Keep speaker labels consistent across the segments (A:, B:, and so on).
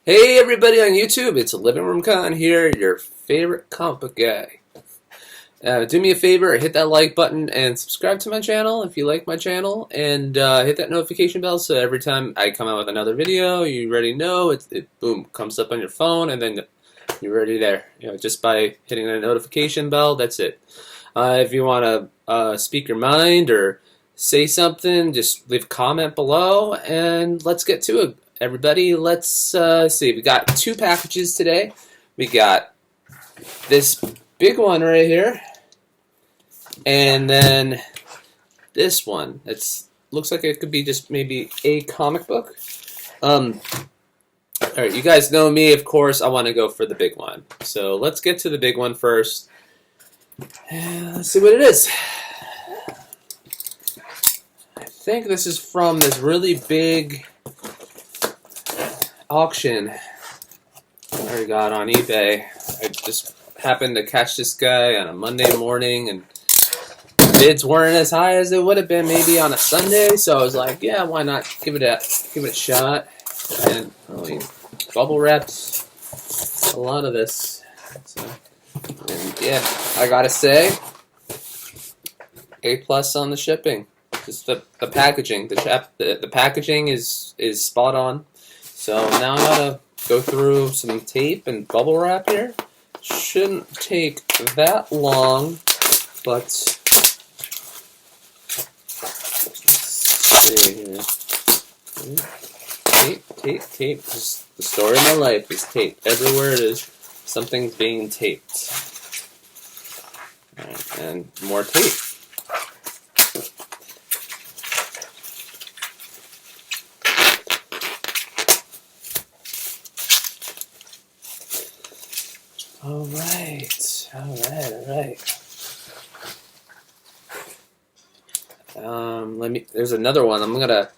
A: Hey everybody on YouTube, it's Living Room Con here, your favorite comic book guy. Do me a favor, hit that like button and subscribe to my channel if you like my channel, and hit that notification bell so every time I come out with another video, you already know, it boom, comes up on your phone, and then you're already there. You know, just by hitting the notification bell, that's it. If you want to speak your mind or say something, just leave a comment below, and let's get to it. Everybody, let's see. We got two packages today. We got this big one right here, and then this one. It looks like it could be just maybe a comic book. All right, you guys know me, of course. I want to go for the big one. So let's get to the big one first. Let's see what it is. I think this is from this really big auction I got on eBay. I just happened to catch this guy on a Monday morning, and bids weren't as high as it would have been maybe on a Sunday, so I was like, yeah, why not give it a shot. And really bubble wrapped a lot of this. So, and yeah, I gotta say, A+ on the shipping. Just the packaging. The packaging is spot on. So now I gotta go through some tape and bubble wrap here. Shouldn't take that long, but let's see here. Tape. Just the story of my life is tape. Everywhere it is, something's being taped. Alright, and more tape. All right. There's another one. I'm gonna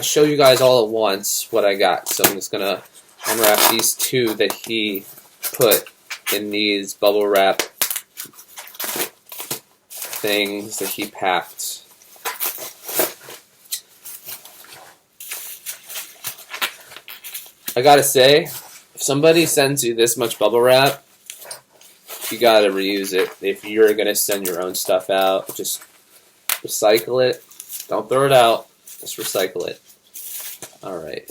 A: show you guys all at once what I got. So I'm just gonna unwrap these two that he put in these bubble wrap things that he packed. I gotta say, if somebody sends you this much bubble wrap, you gotta reuse it. If you're gonna send your own stuff out, just recycle it. Don't throw it out. Just recycle it. Alright.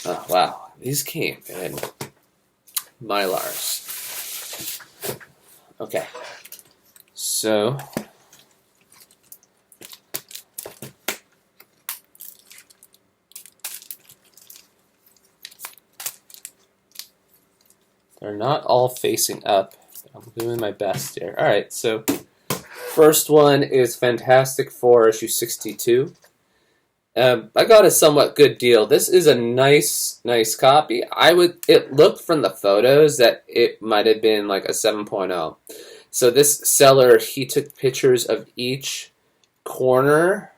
A: Oh, wow. These came in Mylars. Okay. So they're not all facing up. I'm doing my best here. Alright, so first one is Fantastic Four issue 62. I got a somewhat good deal. This is a nice copy. It looked from the photos that it might have been like a 7.0. So this seller, he took pictures of each corner,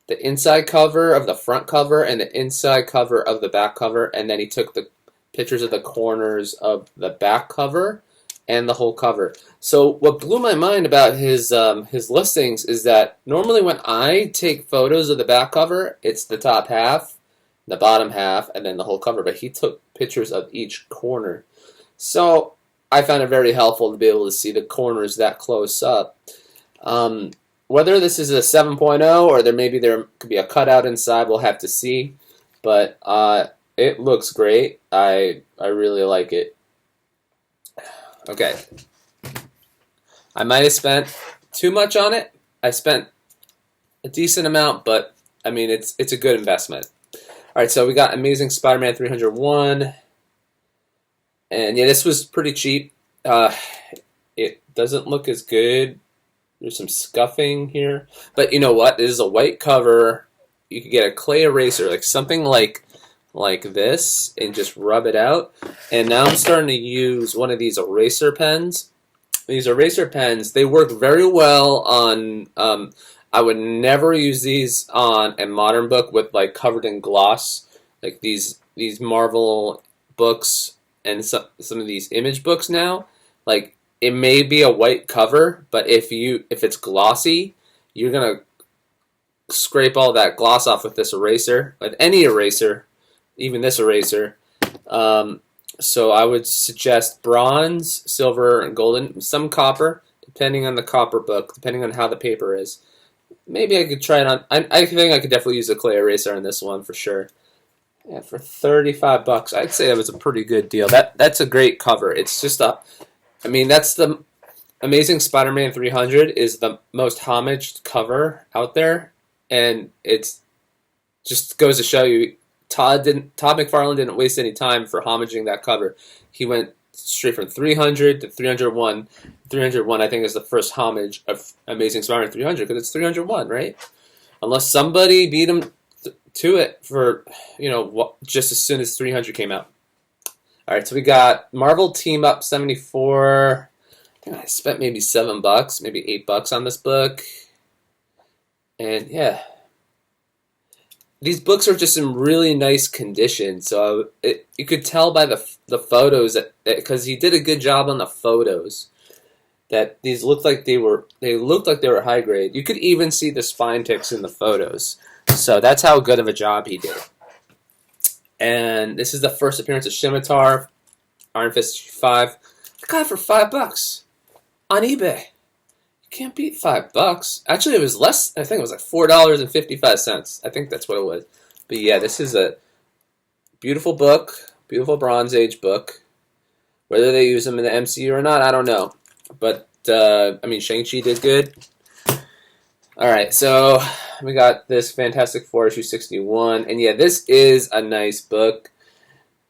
A: the inside cover of the front cover and the inside cover of the back cover, and then he took the pictures of the corners of the back cover and the whole cover. So what blew my mind about his listings is that normally when I take photos of the back cover, it's the top half, the bottom half, and then the whole cover. But he took pictures of each corner. So I found it very helpful to be able to see the corners that close up. Whether this is a 7.0 or there could be a cutout inside, we'll have to see. But it looks great. I really like it. Okay. I might have spent too much on it. I spent a decent amount, but I mean it's a good investment. Alright, so we got Amazing Spider-Man 301. And yeah, this was pretty cheap. It doesn't look as good. There's some scuffing here. But you know what? This is a white cover. You could get a clay eraser, like something like this, and just rub it out. And now I'm starting to use one of these eraser pens. These eraser pens, they work very well on, I would never use these on a modern book with like covered in gloss, like these Marvel books and some of these Image books now. Like, it may be a white cover, but if it's glossy, you're gonna scrape all that gloss off with this eraser, with any eraser, even this eraser. So I would suggest bronze, silver, and golden, some copper, depending on the copper book, depending on how the paper is. Maybe I could try it on. I think I could definitely use a clay eraser on this one for sure. Yeah, for $35, I'd say that was a pretty good deal. That's a great cover. It's just that's the Amazing Spider-Man 300 is the most homaged cover out there, and it's just goes to show you Todd McFarlane didn't waste any time for homaging that cover. He went straight from 300 to 301. 301, I think, is the first homage of Amazing Spider-Man 300 because it's 301, right? Unless somebody beat him to it for, just as soon as 300 came out. All right, so we got Marvel Team Up 74. I think I spent maybe $7, maybe $8 on this book. And yeah, these books are just in really nice condition. So you could tell by the photos because he did a good job on the photos that these looked like they were high grade. You could even see the spine ticks in the photos. So that's how good of a job he did. And this is the first appearance of Scimitar, Iron Fist 5. I got it for $5 on eBay. You can't beat $5. Actually, it was less. I think it was like $4.55. I think that's what it was. But yeah, this is a beautiful book, beautiful Bronze Age book. Whether they use them in the MCU or not, I don't know. But Shang-Chi did good. All right, so we got this Fantastic Four issue 61, and yeah, this is a nice book.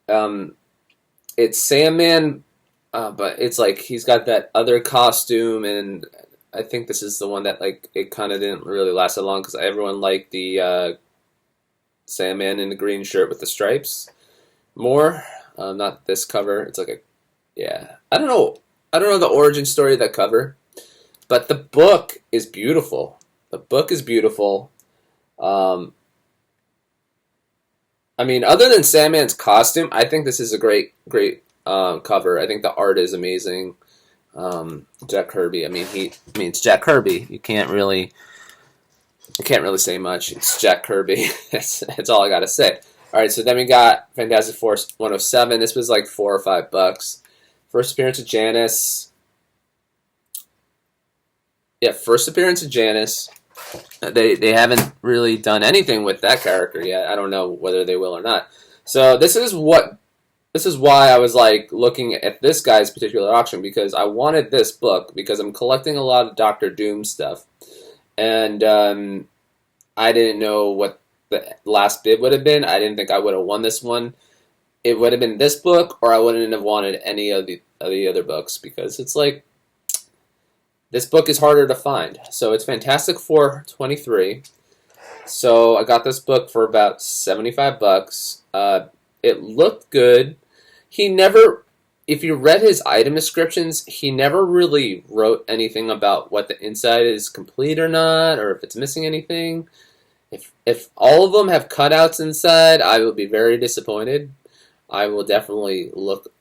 A: It's Sandman, but it's like he's got that other costume, and I think this is the one that it kind of didn't really last that long because everyone liked the Sandman in the green shirt with the stripes more. Not this cover. It's like I don't know the origin story of that cover, but the book is beautiful. The book is beautiful. Other than Sandman's costume, I think this is a great cover. I think the art is amazing. Jack Kirby. It's Jack Kirby. You can't really say much. It's Jack Kirby. That's all I gotta say. All right, so then we got Fantastic Four 107. This was like $4 or $5. First appearance of Janice. Yeah, first appearance of Janice. They haven't really done anything with that character yet. I don't know whether they will or not. So this is why I was looking at this guy's particular auction, because I wanted this book because I'm collecting a lot of Doctor Doom stuff, and I didn't know what the last bid would have been. I didn't think I would have won this one. It would have been this book, or I wouldn't have wanted any of the other books because it's like this book is harder to find. So it's Fantastic Four 23. So I got this book for about $75. It looked good. He never, if you read his item descriptions, he never really wrote anything about what the inside is complete or not, or if it's missing anything. If all of them have cutouts inside, I will be very disappointed. I will definitely look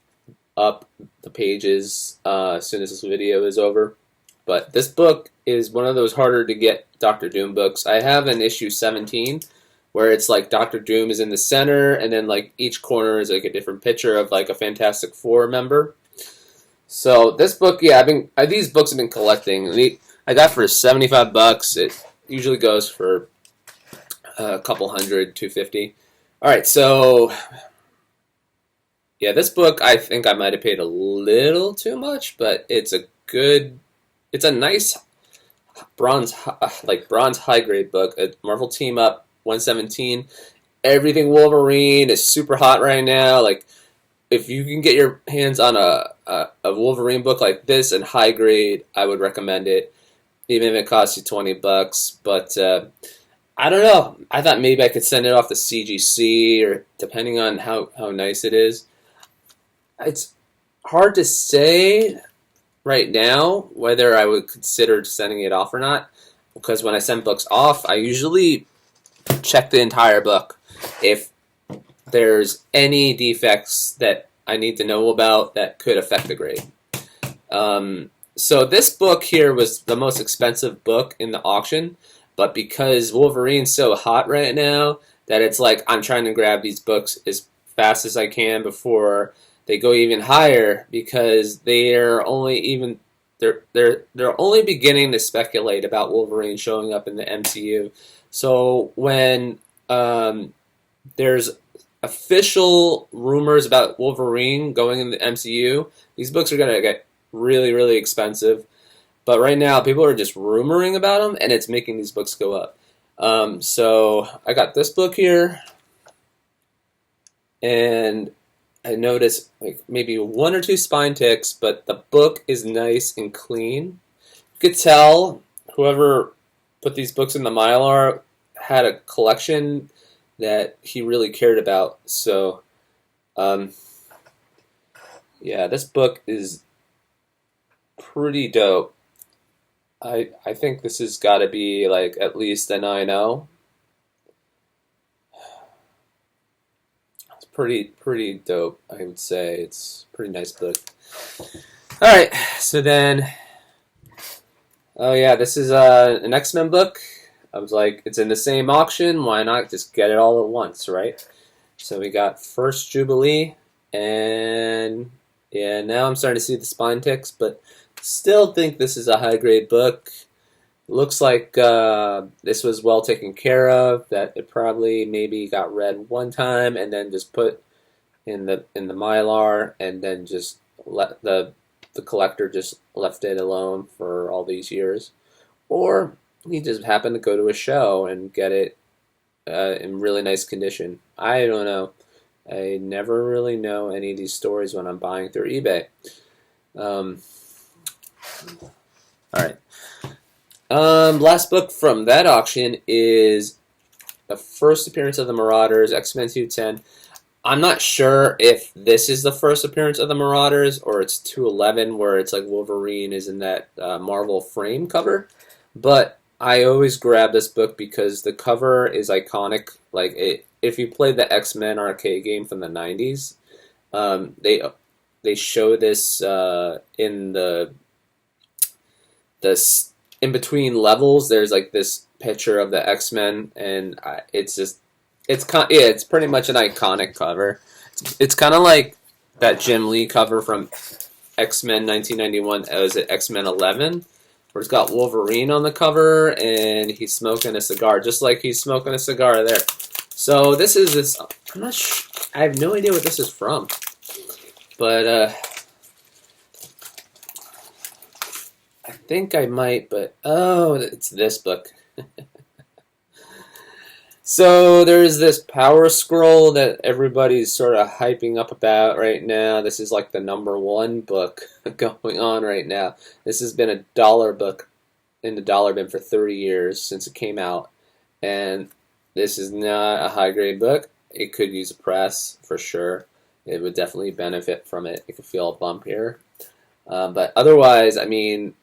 A: up the pages as soon as this video is over. But this book is one of those harder to get Doctor Doom books. I have an issue 17 where it's like Doctor Doom is in the center, and then each corner is a different picture of a Fantastic Four member. So this book, these books I've been collecting. I got for $75. It usually goes for a couple hundred, $250. All right, so yeah, this book I think I might have paid a little too much, but it's a nice bronze high grade book. A Marvel Team Up 117. Everything Wolverine is super hot right now. If you can get your hands on a Wolverine book like this and high grade, I would recommend it, even if it costs you $20. But I don't know. I thought maybe I could send it off to CGC, or depending on how nice it is. It's hard to say right now whether I would consider sending it off or not, because when I send books off, I usually check the entire book. If there's any defects that I need to know about that could affect the grade. So this book here was the most expensive book in the auction, but because Wolverine's so hot right now, that it's like I'm trying to grab these books as fast as I can before they go even higher, because they're only beginning to speculate about Wolverine showing up in the MCU. So when there's official rumors about Wolverine going in the MCU, these books are going to get really, really expensive. But right now, people are just rumoring about them, and it's making these books go up. So I got this book here, and I noticed like maybe 1 or 2 spine ticks, but the book is nice and clean. You could tell whoever put these books in the Mylar had a collection that he really cared about. So, yeah, this book is pretty dope. I think this has got to be like at least a 9.0. It's pretty dope, I would say. It's a pretty nice book. All right, so then, oh yeah, this is an X-Men book. I was like, it's in the same auction. Why not just get it all at once, right? So we got First Jubilee, and yeah, now I'm starting to see the spine ticks, but still think this is a high-grade book. Looks like this was well taken care of, that it probably maybe got read one time and then just put in the Mylar, and then just let the collector just left it alone for all these years. Or he just happened to go to a show and get it in really nice condition. I don't know. I never really know any of these stories when I'm buying through eBay. Alright. Last book from that auction is the first appearance of the Marauders, X-Men 210. I'm not sure if this is the first appearance of the Marauders or it's 211, where it's like Wolverine is in that Marvel frame cover. But I always grab this book because the cover is iconic. Like, if you played the X-Men arcade game from the 90s, they show this in the in between levels. There's like this picture of the X-Men, and it's pretty much an iconic cover. It's kind of like that Jim Lee cover from X-Men 1991. Was it X-Men 11? Where it's got Wolverine on the cover, and he's smoking a cigar, just like he's smoking a cigar there. So this is this. I'm not sure. I have no idea what this is from, but I think I might. But oh, it's this book. So there's this Power Scroll that everybody's sort of hyping up about right now. This is like the #1 book going on right now. This has been a dollar book in the dollar bin for 30 years since it came out. And this is not a high-grade book. It could use a press for sure. It would definitely benefit from it. You could feel a bump here. But otherwise, I mean,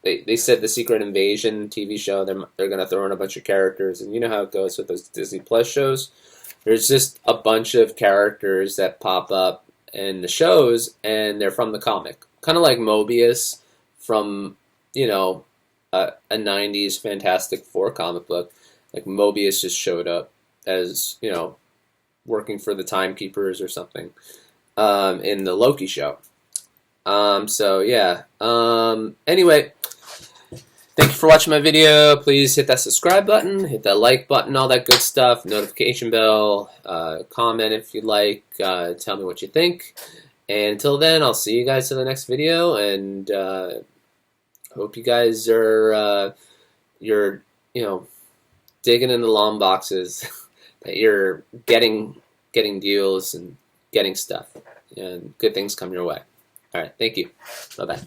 A: they said the Secret Invasion TV show, they're going to throw in a bunch of characters, and you know how it goes with those Disney Plus shows. There's just a bunch of characters that pop up in the shows, and they're from the comic. Kind of like Mobius from, you know, a 90s Fantastic Four comic book. Like Mobius just showed up as, you know, working for the Timekeepers or something in the Loki show. So yeah. Anyway, thank you for watching my video. Please hit that subscribe button, hit that like button, all that good stuff, notification bell, comment if you like, tell me what you think. And until then, I'll see you guys in the next video, and hope you guys are you're, you know, digging in the long boxes, that you're getting deals and getting stuff, and good things come your way. All right, thank you. Bye-bye.